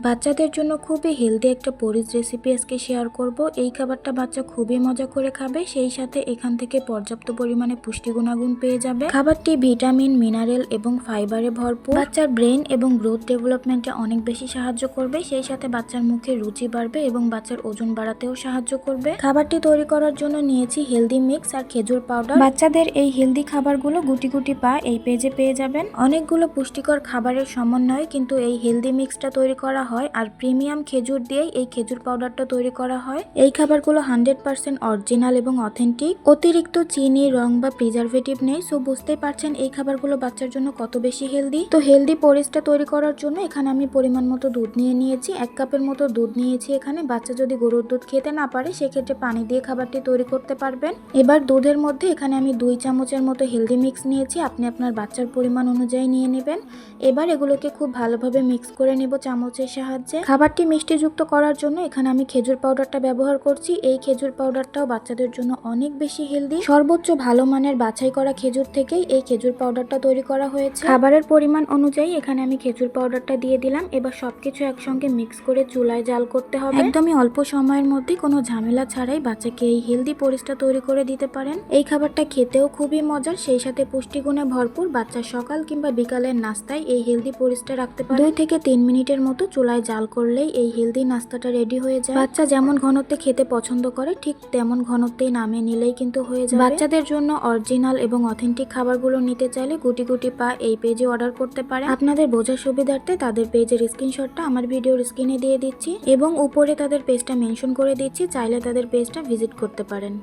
বাচ্চাদের জন্য খুবই হেলদি একটা পরিজ রেসিপি আজকে শেয়ার করব। এই খাবারটা বাচ্চা খুবই মজা করে খাবে, সেই সাথে এখান থেকে পর্যাপ্ত পরিমাণে পুষ্টি গুণাগুণ পেয়ে যাবে। খাবারটি ভিটামিন, মিনারেল এবং ফাইবারে ভরপুর। বাচ্চার ব্রেন এবং গ্রোথ ডেভেলপমেন্টে অনেক বেশি সাহায্য করবে, সেই সাথে বাচ্চার মুখে রুচি বাড়বে এবং বাচ্চার ওজন বাড়াতেও সাহায্য করবে। খাবারটি তৈরি করার জন্য নিয়েছি হেলদি মিক্স আর খেজুর পাউডার। বাচ্চাদের এই হেলদি খাবারগুলো গুটি গুটি পা এই পেজে পেয়ে যাবেন। অনেকগুলো পুষ্টিকর খাবারের সমন্বয়ে কিন্তু এই হেলদি মিক্সটা তৈরি করা হয়, আর প্রিমিয়াম খেজুর দিয়েই এই খেজুর পাউডারটা তৈরি করা হয়। এই খাবারগুলো 100% অরিজিনাল এবং অথেন্টিক। অতিরিক্ত চিনি, রং বা প্রিজারভেটিভ নেই। সো বুঝতেই পারছেন এই খাবারগুলো বাচ্চার জন্য কত বেশি হেলদি। তো হেলদি পরিজটা তৈরি করার জন্য এখানে আমি পরিমাণ মতো দুধ নিয়ে নিয়েছি। 1 কাপের মতো দুধ নিয়েছি এখানে। বাচ্চা যদি গরুর দুধ খেতে না পারে সেক্ষেত্রে পানি দিয়ে খাবারটি তৈরি করতে পারবেন। এবার দুধের মধ্যে এখানে আমি 2 চামচের মতো হেলদি মিক্স নিয়েছি। আপনি আপনার বাচ্চার পরিমাণ অনুযায়ী নিয়ে নেবেন। এবার এগুলোকে খুব ভালোভাবে মিক্স করে নেব চামচের সাহায্যে। খাবারটি মিষ্টিযুক্ত করার জন্য এখানে আমি খেজুর পাউডারটা ব্যবহার করছি। এই খেজুর পাউডারটাও বাচ্চাদের জন্য অনেক বেশি হেলদি। সর্বোচ্চ ভালো মানের বাছাই করা খেজুর থেকেই এই খেজুর পাউডারটা তৈরি করা হয়েছে। খাবারের পরিমাণ অনুযায়ী এখানে আমি খেজুর পাউডারটা দিয়ে দিলাম। এবার সবকিছু একসঙ্গে মিক্স করে চুলায় জাল করতে হবে। একদমই অল্প সময়ের মধ্যে কোনো ঝামেলা ছাড়াই বাচ্চাকে এই হেলদি পরিজটা তৈরি করে দিতে পারেন। এই খাবারটা খেতেও খুবই মজার, সেই সাথে পুষ্টিগুণে ভরপুর। বাচ্চা সকাল কিংবা বিকালের নাস্তায় এই হেলদি পরিজটা রাখতে পারেন। 2 থেকে 3 মিনিটের মতো চুলায় জাল করলেই এই হেলদি নাস্তাটা রেডি হয়ে যায়। বাচ্চা যেমন ঘনত্বে খেতে পছন্দ করে ঠিক তেমন ঘনত্বেই নামিয়ে নিলেই কিন্তু হয়ে যাবে। বাচ্চাদের জন্য অরিজিনাল এবং অথেন্টিক খাবারগুলো নিতে চাইলে গুটি গুটি পা এই পেজে অর্ডার করতে পারেন। আপনাদের বোঝার সুবিধার্থে তাদের পেজের স্ক্রিনশটটা আমার ভিডিওর স্ক্রিনে দিয়ে দিচ্ছি এবং উপরে তাদের পেজটা মেনশন করে দিচ্ছি, চাইলে তাদের পেজটা ভিজিট করতে পারেন।